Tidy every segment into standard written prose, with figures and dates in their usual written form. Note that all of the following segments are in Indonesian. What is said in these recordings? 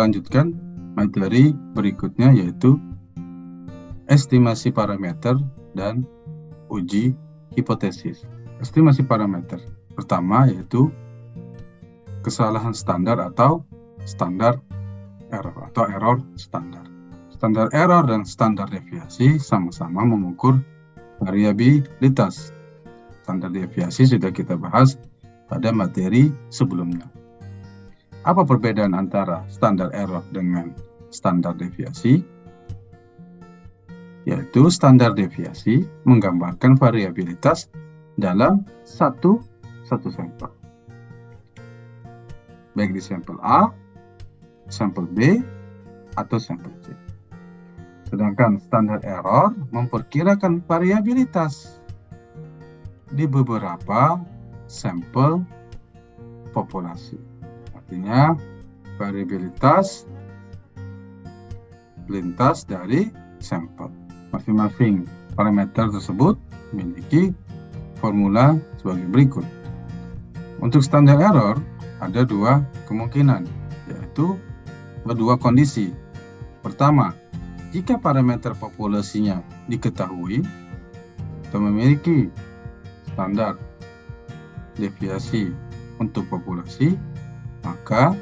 melanjutkan materi berikutnya, yaitu estimasi parameter dan uji hipotesis. Estimasi parameter pertama yaitu kesalahan standar atau standar error atau error standar. Standar error dan standar deviasi sama-sama mengukur variabilitas. Standar deviasi sudah kita bahas pada materi sebelumnya. Apa perbedaan antara standar error dengan standar deviasi? Yaitu standar deviasi menggambarkan variabilitas dalam satu sampel. Baik di sampel A, sampel B, atau sampel C. Sedangkan standar error memperkirakan variabilitas di beberapa sampel populasi. Artinya variabilitas lintas dari sampel. Masing-masing parameter tersebut memiliki formula sebagai berikut. Untuk standar error ada dua kemungkinan, yaitu dua kondisi. Pertama, jika parameter populasinya diketahui atau memiliki standar deviasi untuk populasi, maka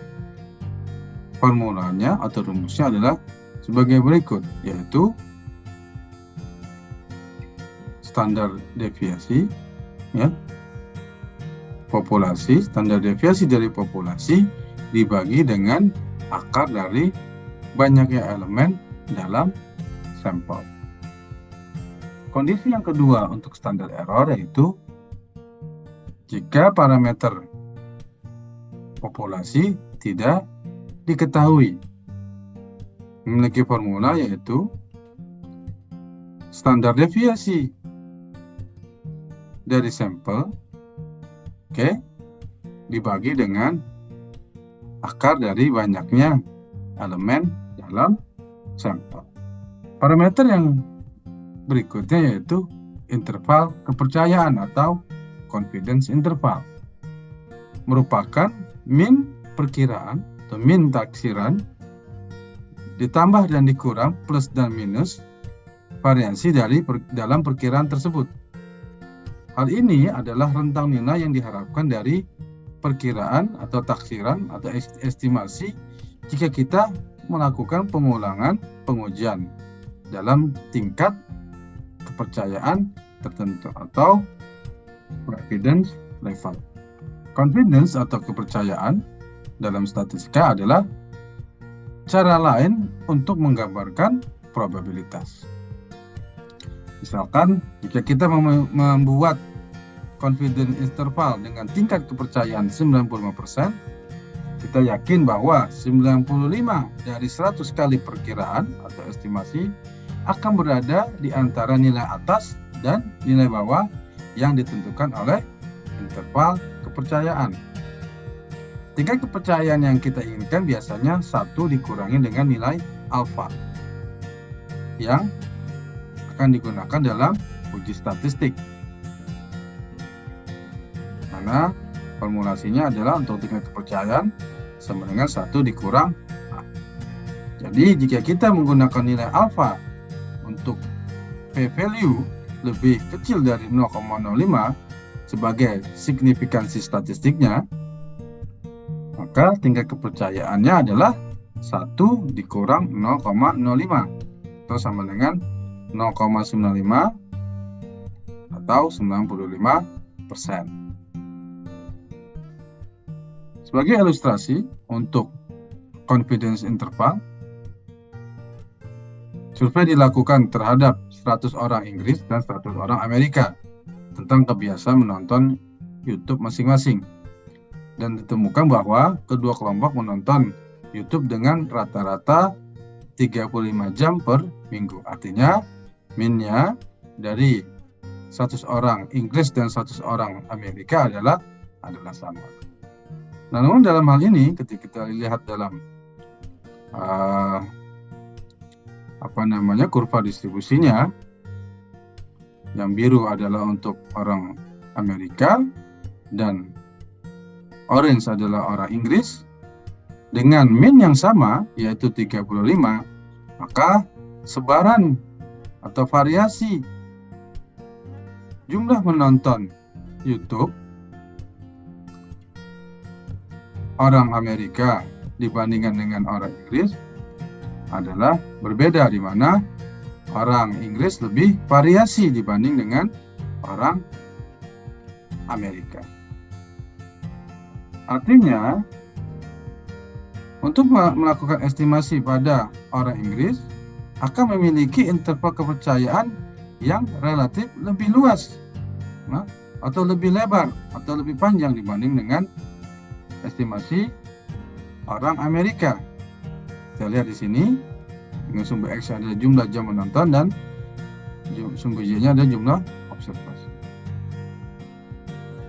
formulanya atau rumusnya adalah sebagai berikut, yaitu standar deviasi populasi, standar deviasi dari populasi dibagi dengan akar dari banyaknya elemen dalam sampel. Kondisi yang kedua untuk standar error yaitu jika parameter populasi tidak diketahui. Memiliki formula yaitu standar deviasi dari sampel dibagi dengan akar dari banyaknya elemen dalam sampel. Parameter yang berikutnya yaitu interval kepercayaan atau confidence interval, merupakan min perkiraan atau min taksiran ditambah dan dikurang plus dan minus variansi dalam perkiraan tersebut. Hal ini adalah rentang nilai yang diharapkan dari perkiraan atau taksiran atau estimasi jika kita melakukan pengulangan pengujian dalam tingkat kepercayaan tertentu atau confidence level. Confidence atau kepercayaan dalam statistika adalah cara lain untuk menggambarkan probabilitas. Misalkan jika kita membuat confidence interval dengan tingkat kepercayaan 95%, kita yakin bahwa 95 dari 100 kali perkiraan atau estimasi akan berada di antara nilai atas dan nilai bawah yang ditentukan oleh interval kepercayaan. Tingkat kepercayaan yang kita inginkan biasanya 1 dikurangi dengan nilai alfa yang akan digunakan dalam uji statistik. Karena formulasinya adalah untuk tingkat kepercayaan sama dengan 1 dikurang A. Jadi jika kita menggunakan nilai alfa untuk p-value lebih kecil dari 0,05 sebagai signifikansi statistiknya, maka tingkat kepercayaannya adalah 1 dikurang 0,05 atau sama dengan 0,95 atau 95%. Sebagai ilustrasi untuk confidence interval, survei dilakukan terhadap 100 orang Inggris dan 100 orang Amerika tentang kebiasaan menonton YouTube masing-masing. Dan ditemukan bahwa kedua kelompok menonton YouTube dengan rata-rata 35 jam per minggu. Artinya minnya dari 100 orang Inggris dan 100 orang Amerika adalah sama. Namun dalam hal ini ketika kita lihat dalam kurva distribusinya, yang biru adalah untuk orang Amerika dan orange adalah orang Inggris, dengan mean yang sama, yaitu 35, maka sebaran atau variasi jumlah menonton YouTube orang Amerika dibandingkan dengan orang Inggris adalah berbeda, di mana orang Inggris lebih variasi dibanding dengan orang Amerika. Artinya, untuk melakukan estimasi pada orang Inggris akan memiliki interval kepercayaan yang relatif lebih luas, atau lebih lebar, atau lebih panjang dibanding dengan estimasi orang Amerika. Kita lihat di sini, dengan sumber X ada jumlah jam menonton dan sumber Y-nya ada jumlah observasi.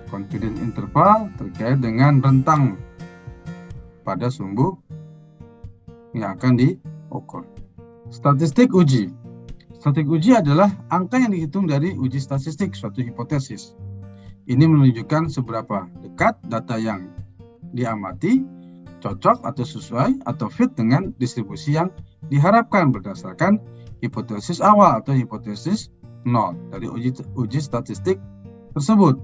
Confidence interval terkait dengan rentang pada sumbu yang akan diukur. Statistik uji. Statistik uji adalah angka yang dihitung dari uji statistik suatu hipotesis. Ini menunjukkan seberapa dekat data yang diamati cocok atau sesuai atau fit dengan distribusi yang diharapkan berdasarkan hipotesis awal atau hipotesis nol dari uji statistik tersebut.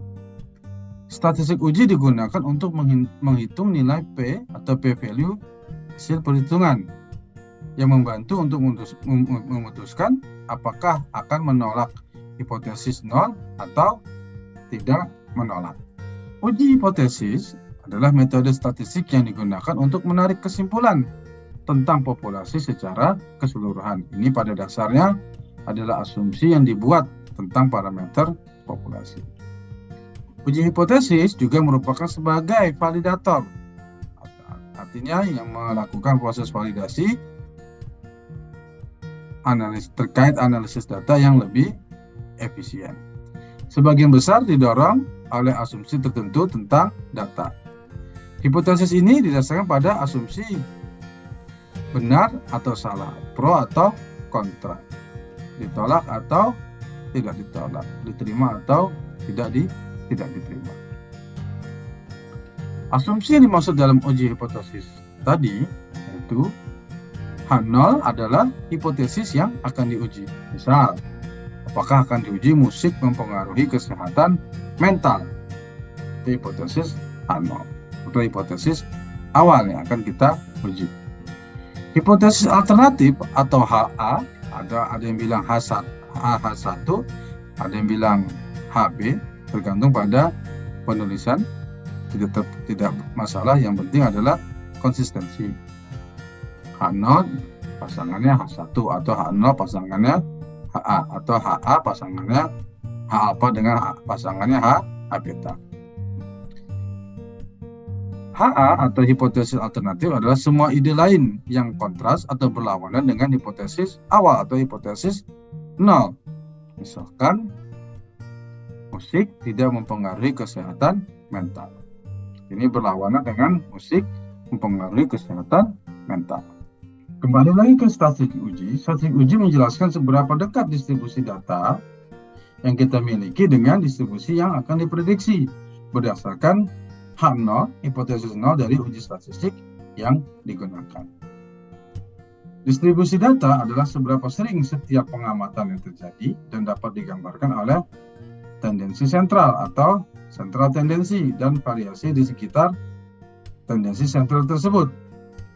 Statistik uji digunakan untuk menghitung nilai P atau P-value hasil perhitungan yang membantu untuk memutuskan apakah akan menolak hipotesis nol atau tidak menolak. Uji hipotesis adalah metode statistik yang digunakan untuk menarik kesimpulan tentang populasi secara keseluruhan. Ini pada dasarnya adalah asumsi yang dibuat tentang parameter populasi. Uji hipotesis juga merupakan sebagai validator, artinya yang melakukan proses validasi terkait analisis data yang lebih efisien. Sebagian besar didorong oleh asumsi tertentu tentang data. Hipotesis ini didasarkan pada asumsi benar atau salah, pro atau kontra, ditolak atau tidak ditolak, diterima atau tidak diterima. Asumsi yang dimaksud dalam uji hipotesis tadi yaitu H0 adalah hipotesis yang akan diuji. Misal, apakah akan diuji musik mempengaruhi kesehatan mental? Itu hipotesis H0 atau hipotesis awal yang akan kita uji. Hipotesis alternatif atau HA, ada yang bilang H1, ada yang bilang HB, tergantung pada penulisan, tidak masalah, yang penting adalah konsistensi. H0 pasangannya H1 atau H0 pasangannya HA atau HA pasangannya H alpha dengan pasangannya H beta. HA atau hipotesis alternatif adalah semua ide lain yang kontras atau berlawanan dengan hipotesis awal atau hipotesis nol. Misalkan musik tidak mempengaruhi kesehatan mental. Ini berlawanan dengan musik mempengaruhi kesehatan mental. Kembali lagi ke statistik uji. Statistik uji menjelaskan seberapa dekat distribusi data yang kita miliki dengan distribusi yang akan diprediksi berdasarkan H0, hipotesis 0 dari uji statistik yang digunakan. Distribusi data adalah seberapa sering setiap pengamatan yang terjadi dan dapat digambarkan oleh tendensi sentral atau sentral tendensi dan variasi di sekitar tendensi sentral tersebut.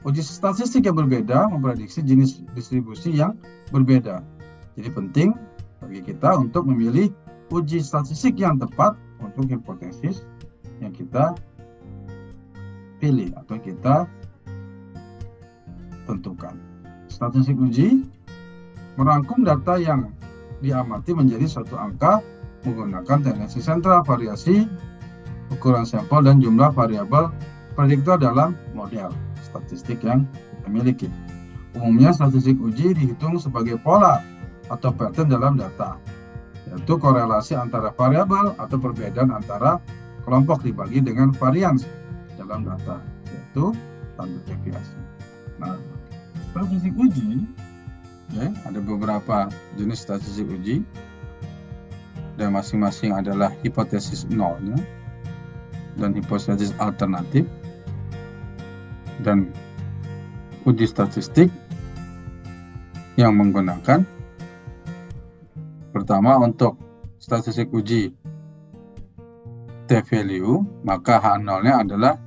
Uji statistik yang berbeda memprediksi jenis distribusi yang berbeda. Jadi penting bagi kita untuk memilih uji statistik yang tepat untuk hipotesis yang kita pilih atau kita tentukan. Statistik uji merangkum data yang diamati menjadi suatu angka menggunakan tendensi sentral, variasi, ukuran sampel, dan jumlah variabel prediktor dalam model statistik yang kita miliki. Umumnya statistik uji dihitung sebagai pola atau pattern dalam data, yaitu korelasi antara variabel atau perbedaan antara kelompok dibagi dengan varians dalam data, yaitu standar deviasi. Nah, statistik uji, ada beberapa jenis statistik uji, dan masing-masing adalah hipotesis nolnya dan hipotesis alternatif, dan uji statistik yang menggunakan pertama untuk statistik uji t-value, maka H0-nya adalah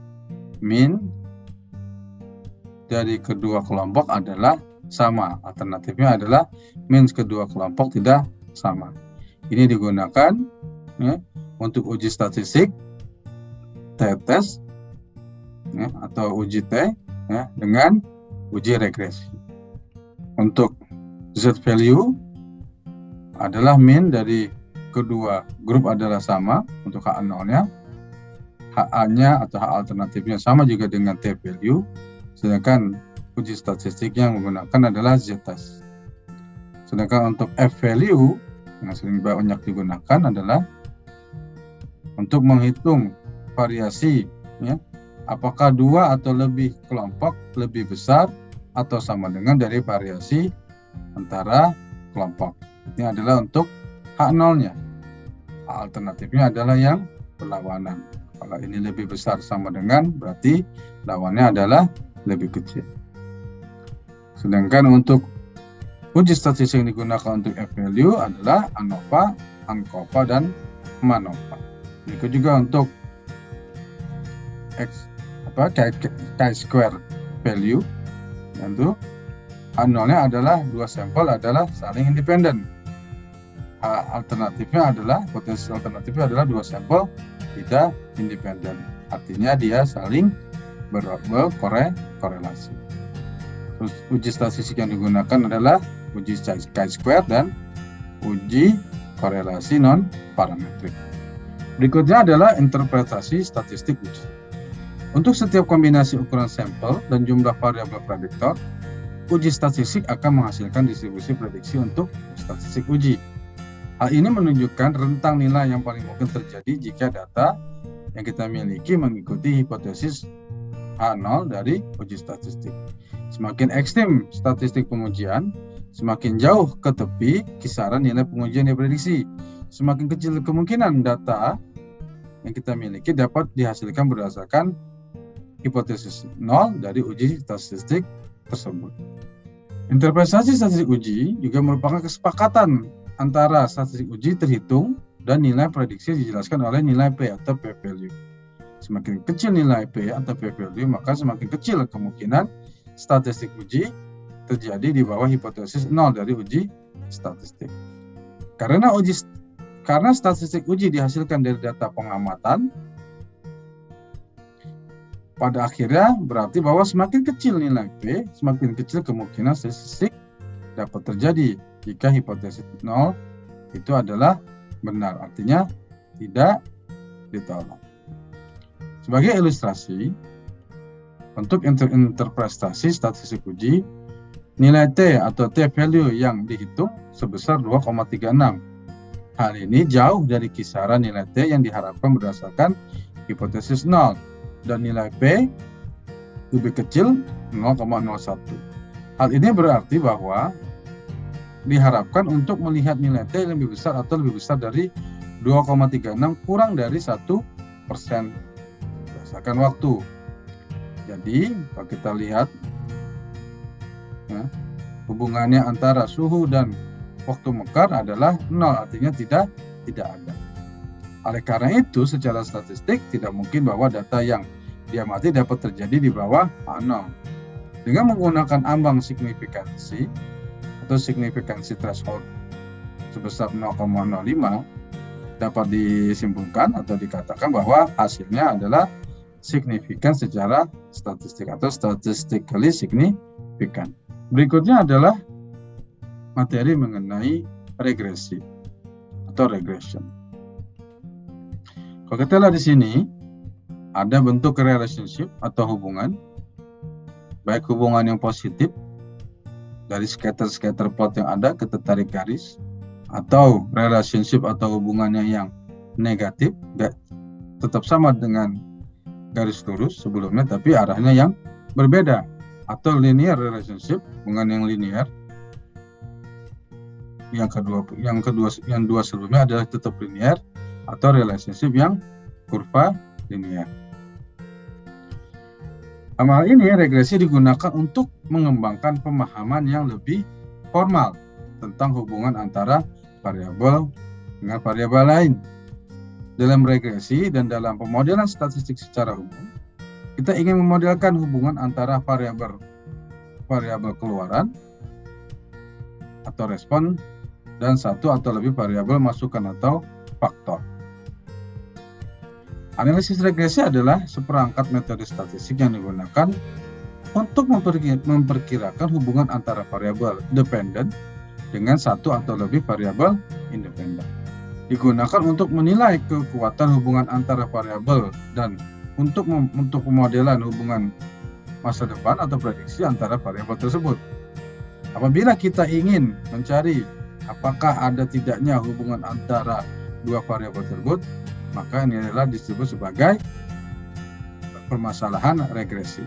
mean dari kedua kelompok adalah sama. Alternatifnya adalah mean kedua kelompok tidak sama. Ini digunakan ya, untuk uji statistik t-test ya, atau uji T ya, dengan uji regresi. Untuk z-value adalah mean dari kedua grup adalah sama untuk H0-nya, HA-nya atau H alternatifnya sama juga dengan t-value, sedangkan uji statistik yang menggunakan adalah z-test. Sedangkan untuk f-value yang sering banyak digunakan adalah untuk menghitung variasi ya, apakah dua atau lebih kelompok lebih besar atau sama dengan dari variasi antara kelompok. Ini adalah untuk H0-nya. Alternatifnya adalah yang berlawanan. Kalau ini lebih besar sama dengan, berarti lawannya adalah lebih kecil. Sedangkan untuk uji statistik yang digunakan untuk f-value adalah ANOVA, ANCOVA, dan MANOVA. Berikut juga untuk chi-square value, yaitu H0-nya adalah dua sampel adalah saling independen. Alternatifnya adalah potensi alternatifnya adalah dua sampel tidak independen. Artinya dia saling berkorelasi. Terus uji statistik yang digunakan adalah uji chi-square dan uji korelasi non parametrik. Berikutnya adalah interpretasi statistik uji. Untuk setiap kombinasi ukuran sampel dan jumlah variabel prediktor, uji statistik akan menghasilkan distribusi prediksi untuk statistik uji. Hal ini menunjukkan rentang nilai yang paling mungkin terjadi jika data yang kita miliki mengikuti hipotesis H0 dari uji statistik. Semakin ekstrim statistik pengujian, semakin jauh ke tepi kisaran nilai pengujian diprediksi. Semakin kecil kemungkinan data yang kita miliki dapat dihasilkan berdasarkan hipotesis 0 dari uji statistik tersebut. Interpretasi statistik uji juga merupakan kesepakatan antara statistik uji terhitung dan nilai prediksi dijelaskan oleh nilai P atau p-value. Semakin kecil nilai P atau p-value, maka semakin kecil kemungkinan statistik uji terjadi di bawah hipotesis 0 dari uji statistik. Karena statistik uji dihasilkan dari data pengamatan, pada akhirnya berarti bahwa semakin kecil nilai P, semakin kecil kemungkinan statistik dapat terjadi jika hipotesis 0 itu adalah benar, artinya tidak ditolak. Sebagai ilustrasi, untuk interpretasi statistik uji, nilai T atau t-value yang dihitung sebesar 2,36. Hal ini jauh dari kisaran nilai T yang diharapkan berdasarkan hipotesis 0, dan nilai P lebih kecil 0,01. Hal ini berarti bahwa diharapkan untuk melihat nilai T lebih besar atau lebih besar dari 2,36 kurang dari 1% berdasarkan waktu. Jadi kalau kita lihat ya, hubungannya antara suhu dan waktu mekar adalah 0, artinya tidak ada. Oleh karena itu secara statistik tidak mungkin bahwa data yang diamati dapat terjadi di bawah H0. Dengan menggunakan ambang signifikansi atau signifikansi threshold sebesar 0,05 dapat disimpulkan atau dikatakan bahwa hasilnya adalah signifikan secara statistik atau statistically significant. Berikutnya adalah materi mengenai regresi atau regression. Kalau kita lihat di sini ada bentuk relationship atau hubungan, baik hubungan yang positif dari scatter plot yang ada kita tarik garis, atau relationship atau hubungannya yang negatif tetap sama dengan garis lurus sebelumnya tapi arahnya yang berbeda, atau linear relationship, hubungan yang linear. Yang dua sebelumnya adalah tetap linear, atau relationship yang kurva linear. Dalam hal ini, regresi digunakan untuk mengembangkan pemahaman yang lebih formal tentang hubungan antara variabel dengan variabel lain. Dalam regresi dan dalam pemodelan statistik secara umum, kita ingin memodelkan hubungan antara variabel keluaran atau respon dan satu atau lebih variabel masukan atau faktor. Analisis regresi adalah seperangkat metode statistik yang digunakan untuk memperkirakan hubungan antara variabel dependen dengan satu atau lebih variabel independen. Digunakan untuk menilai kekuatan hubungan antara variabel dan untuk pemodelan hubungan masa depan atau prediksi antara variabel tersebut. Apabila kita ingin mencari apakah ada tidaknya hubungan antara dua variabel tersebut, maka ini adalah disebut sebagai permasalahan regresi.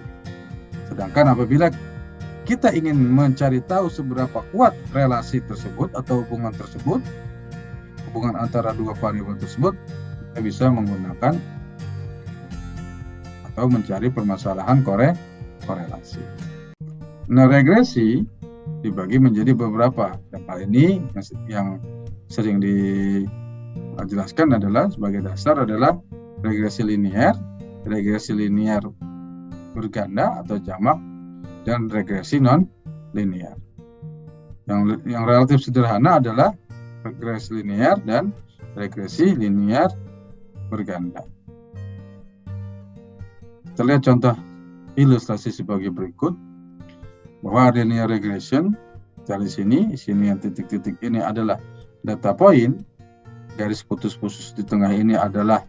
Sedangkan apabila kita ingin mencari tahu seberapa kuat relasi tersebut atau hubungan tersebut, hubungan antara dua variabel tersebut, kita bisa menggunakan atau mencari permasalahan korelasi. Nah, regresi dibagi menjadi beberapa. Dan hal ini yang sering dijelaskan adalah sebagai dasar adalah regresi linear berganda atau jamak, dan regresi non linear. Yang relatif sederhana adalah regresi linear dan regresi linear berganda. Kita lihat contoh ilustrasi sebagai berikut, bahwa linear regression dari sini yang titik-titik ini adalah data point, garis putus-putus di tengah ini adalah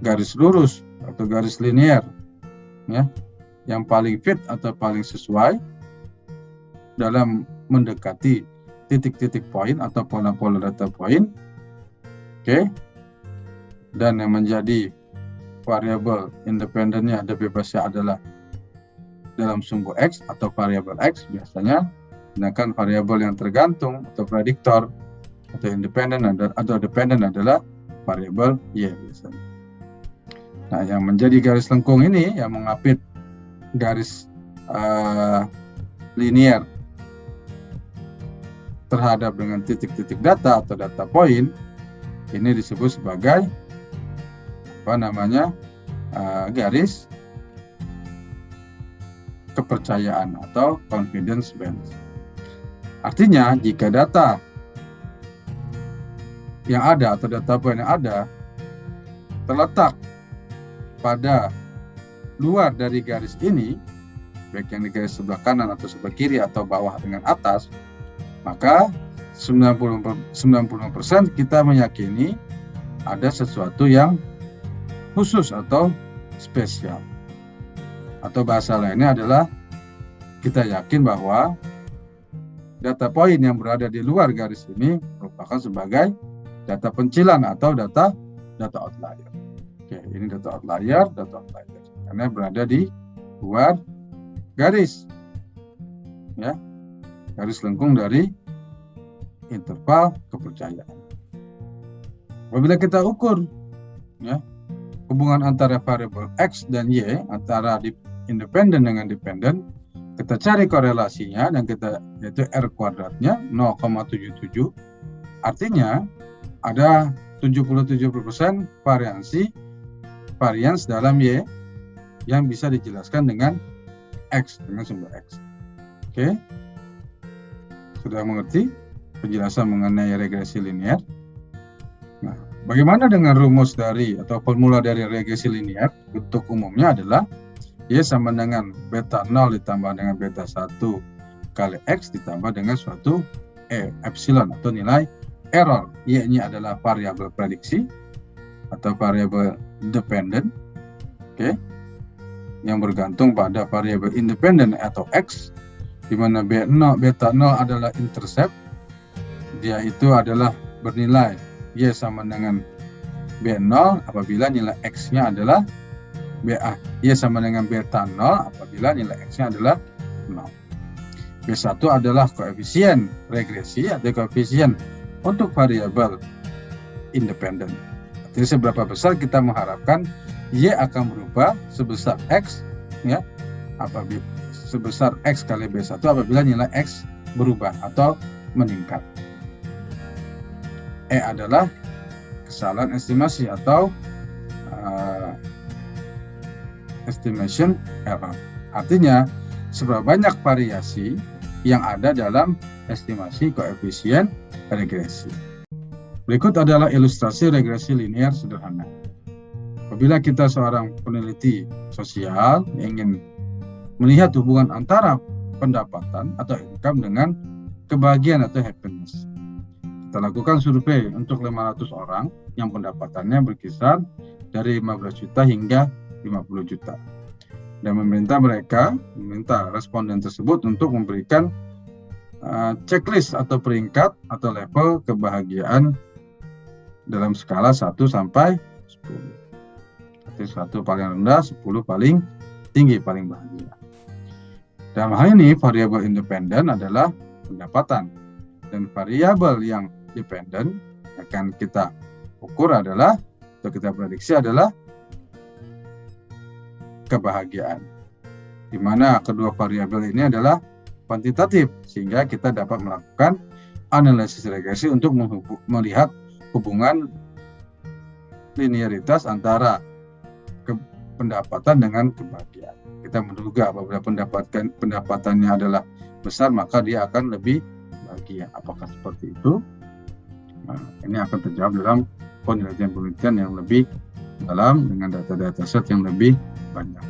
garis lurus atau garis linear, ya, yang paling fit atau paling sesuai dalam mendekati titik-titik poin atau pola-pola data point. Oke. Dan yang menjadi variabel independennya ada bebasnya adalah dalam sumbu X atau variabel X biasanya, sedangkan variabel yang tergantung atau prediktor atau independen atau dependen adalah variabel Y biasanya. Nah, yang menjadi garis lengkung ini yang mengapit garis linear terhadap dengan titik-titik data atau data point, ini disebut sebagai garis kepercayaan atau confidence band. Artinya, jika data yang ada atau data point yang ada terletak pada luar dari garis ini, baik yang di garis sebelah kanan atau sebelah kiri atau bawah dengan atas, maka 90% kita meyakini ada sesuatu yang khusus atau spesial. Atau bahasa lainnya adalah kita yakin bahwa data point yang berada di luar garis ini merupakan sebagai data pencilan atau data outlier. Oke, ini data outlier karena berada di luar garis, ya, garis lengkung dari interval kepercayaan. Apabila kita ukur, ya, hubungan antara variabel X dan Y, antara independen dengan dependen, kita cari korelasinya dan yaitu R kuadratnya 0,77, artinya ada 77% varians dalam Y yang bisa dijelaskan dengan X, dengan sumber X. Oke, sudah mengerti penjelasan mengenai regresi linear? Nah, bagaimana dengan rumus dari atau formula dari regresi linear? Untuk umumnya adalah Y sama dengan beta 0 ditambah dengan beta 1 kali X ditambah dengan suatu epsilon atau nilai error. Y-nya adalah variabel prediksi atau variabel dependen, oke, yang bergantung pada variabel independen atau X, di mana beta 0 adalah intercept, dia itu adalah bernilai Y sama dengan B0 apabila nilai X-nya adalah Y sama dengan beta 0 apabila nilai X-nya adalah 0. B1 adalah koefisien regresi atau koefisien untuk variabel independen. Jadi seberapa besar kita mengharapkan Y akan berubah sebesar X ya, apabila sebesar X kali B1 apabila nilai X berubah atau meningkat. E adalah kesalahan estimasi atau estimation error. Artinya, seberapa banyak variasi yang ada dalam estimasi koefisien regresi. Berikut adalah ilustrasi regresi linear sederhana. Apabila kita seorang peneliti sosial yang ingin melihat hubungan antara pendapatan atau income dengan kebahagiaan atau happiness. Kita lakukan survei untuk 500 orang yang pendapatannya berkisar dari 15 juta hingga 50 juta. Dan meminta responden tersebut untuk memberikan checklist atau peringkat atau level kebahagiaan dalam skala 1 sampai 10. 1 paling rendah, 10 paling tinggi, paling bahagia. Dalam hal ini variabel independen adalah pendapatan, dan variabel yang dependen akan kita ukur adalah atau kita prediksi adalah kebahagiaan, di mana kedua variabel ini adalah kuantitatif, sehingga kita dapat melakukan analisis regresi untuk melihat hubungan linearitas antara pendapatan dengan kebahagiaan. Kita menduga apabila pendapatannya adalah besar, maka dia akan lebih bahagia. Apakah seperti itu? Nah, ini akan terjawab dalam penelitian yang lebih dalam dengan data-data set yang lebih banyak.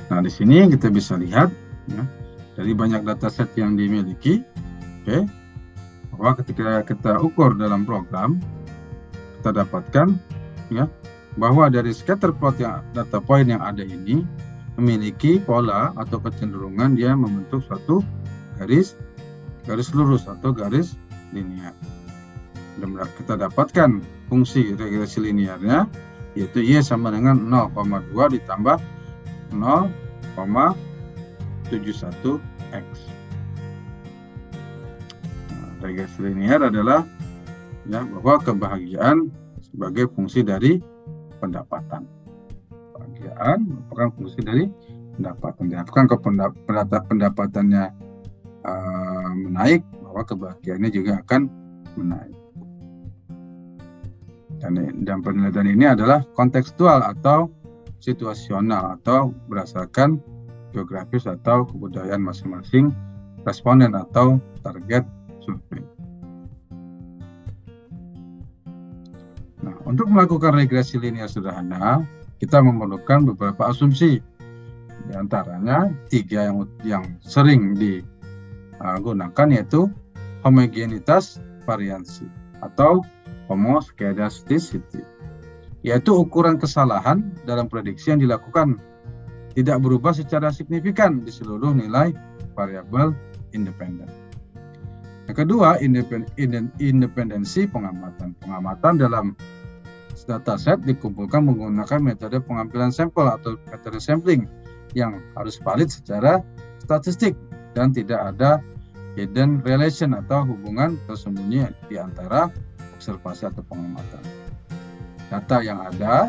Nah, di sini kita bisa lihat ya, dari banyak data set yang dimiliki, bahwa ketika kita ukur dalam program, kita dapatkan ya bahwa dari scatter plot yang data point yang ada ini memiliki pola atau kecenderungan dia membentuk suatu garis lurus atau garis linear. Dan kita dapatkan fungsi regresi linearnya yaitu Y sama dengan 0,2 ditambah 0,71 X. Nah, regresi linear adalah ya bahwa kebahagiaan sebagai fungsi dari pendapatan. Kebahagiaan merupakan fungsi dari pendapatan. Diharapkan pendapatannya menaik, bahwa kebahagiaannya juga akan menaik. Dan penelitian ini adalah kontekstual atau situasional atau berdasarkan geografis atau kebudayaan masing-masing responden atau target survei. Nah, untuk melakukan regresi linear sederhana, kita memerlukan beberapa asumsi. Di antaranya 3 yang sering digunakan yaitu homogenitas variansi atau homoskedasticity, yaitu ukuran kesalahan dalam prediksi yang dilakukan tidak berubah secara signifikan di seluruh nilai variabel independen. Yang kedua, independensi pengamatan. Pengamatan dalam dataset dikumpulkan menggunakan metode pengambilan sampel atau metode sampling yang harus valid secara statistik dan tidak ada hidden relation atau hubungan tersembunyi di antara observasi atau pengamatan. Data yang ada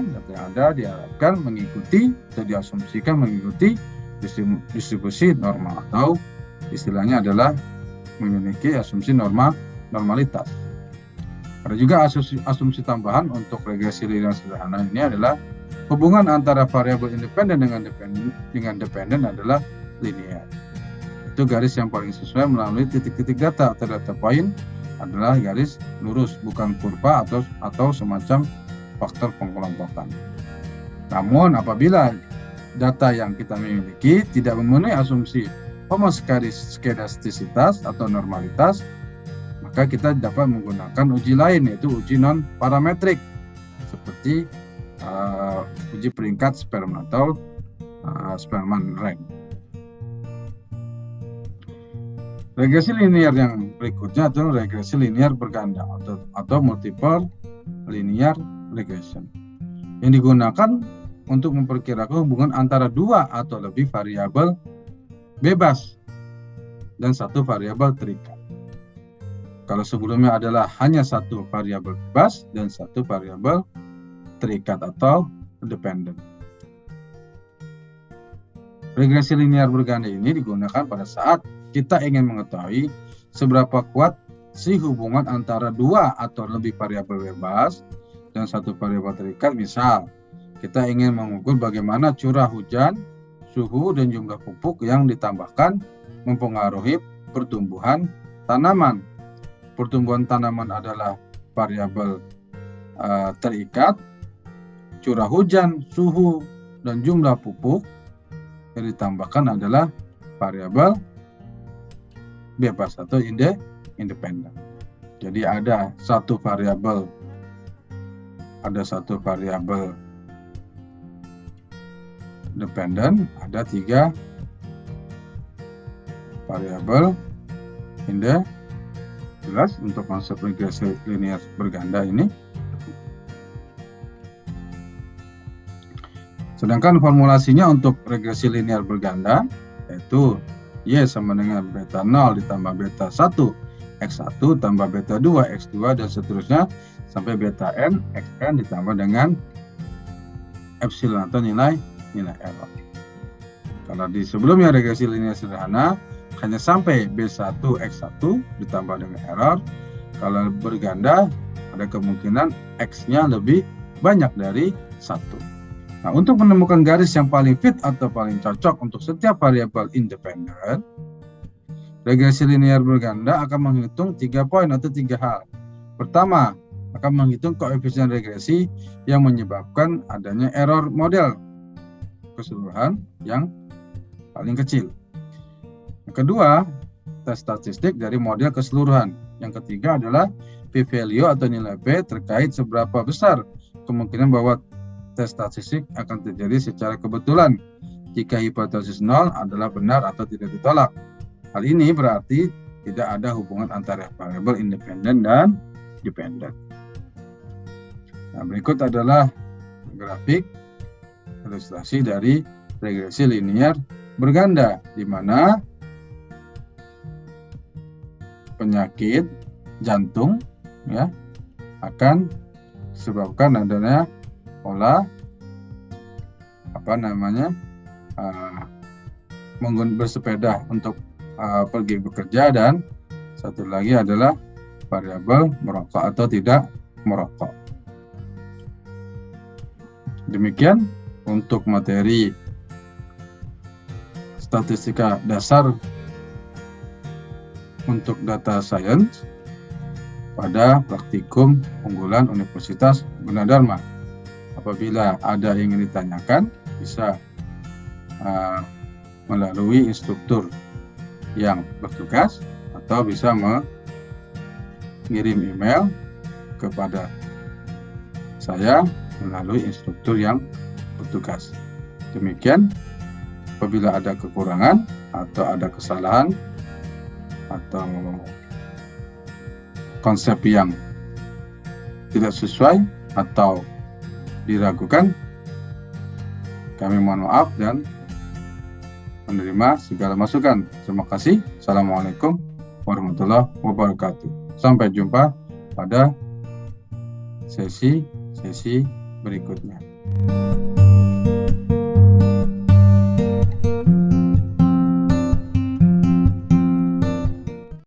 diharapkan mengikuti atau diasumsikan mengikuti distribusi normal atau istilahnya adalah memiliki asumsi normalitas. Ada juga asumsi tambahan untuk regresi linear sederhana ini adalah hubungan antara variabel independen dengan dependen adalah linear. Itu garis yang paling sesuai melalui titik-titik data atau data point adalah garis lurus, bukan kurva atau semacam faktor pengkelompokan. Namun apabila data yang kita miliki tidak memenuhi asumsi homoskedastisitas atau normalitas, maka kita dapat menggunakan uji lain yaitu uji non-parametrik seperti uji peringkat Spearman atau Spearman rank. Regresi linear yang berikutnya adalah regresi linear berganda atau multiple linear regression yang digunakan untuk memperkirakan hubungan antara 2 atau lebih variabel bebas dan 1 variabel terikat. Kalau sebelumnya adalah hanya 1 variabel bebas dan 1 variabel terikat atau dependent. Regresi linear berganda ini digunakan pada saat kita ingin mengetahui seberapa kuat si hubungan antara dua atau lebih variabel bebas dan satu variabel terikat. Misal, kita ingin mengukur bagaimana curah hujan, suhu, dan jumlah pupuk yang ditambahkan mempengaruhi pertumbuhan tanaman. Pertumbuhan tanaman adalah variabel terikat, curah hujan, suhu, dan jumlah pupuk yang ditambahkan adalah variabel bebas atau independen. Jadi ada satu variabel dependen, ada 3 variabel independen. Jelas untuk konsep regresi linear berganda ini. Sedangkan formulasinya untuk regresi linear berganda yaitu Y sama dengan beta 0 ditambah beta 1 X1 tambah beta 2 X2 dan seterusnya sampai beta N Xn ditambah dengan epsilon atau nilai error. Kalau di sebelumnya regresi linear sederhana hanya sampai B1 X1 ditambah dengan error. Kalau berganda ada kemungkinan X-nya lebih banyak dari 1. Nah, untuk menemukan garis yang paling fit atau paling cocok untuk setiap variabel independen, regresi linear berganda akan menghitung 3 poin atau 3 hal. Pertama, akan menghitung koefisien regresi yang menyebabkan adanya error model keseluruhan yang paling kecil. Yang kedua, tes statistik dari model keseluruhan. Yang ketiga adalah p-value atau nilai P terkait seberapa besar kemungkinan bahwa tes statistik akan terjadi secara kebetulan jika hipotesis 0 adalah benar atau tidak ditolak. Hal ini berarti tidak ada hubungan antara variabel independen dan dependen. Nah, berikut adalah grafik ilustrasi dari regresi linear berganda, di mana penyakit jantung ya akan disebabkan adanya pola bersepeda untuk pergi bekerja, dan satu lagi adalah variabel merokok atau tidak merokok. Demikian untuk materi statistika dasar untuk data science pada praktikum unggulan Universitas Gunadarma. Apabila ada yang ingin ditanyakan, bisa melalui instruktur yang bertugas atau bisa mengirim email kepada saya melalui instruktur yang bertugas. Demikian, apabila ada kekurangan atau ada kesalahan atau konsep yang tidak sesuai atau diragukan, kami mohon maaf dan menerima segala masukan. Terima kasih. Assalamualaikum warahmatullahi wabarakatuh. Sampai jumpa pada sesi berikutnya.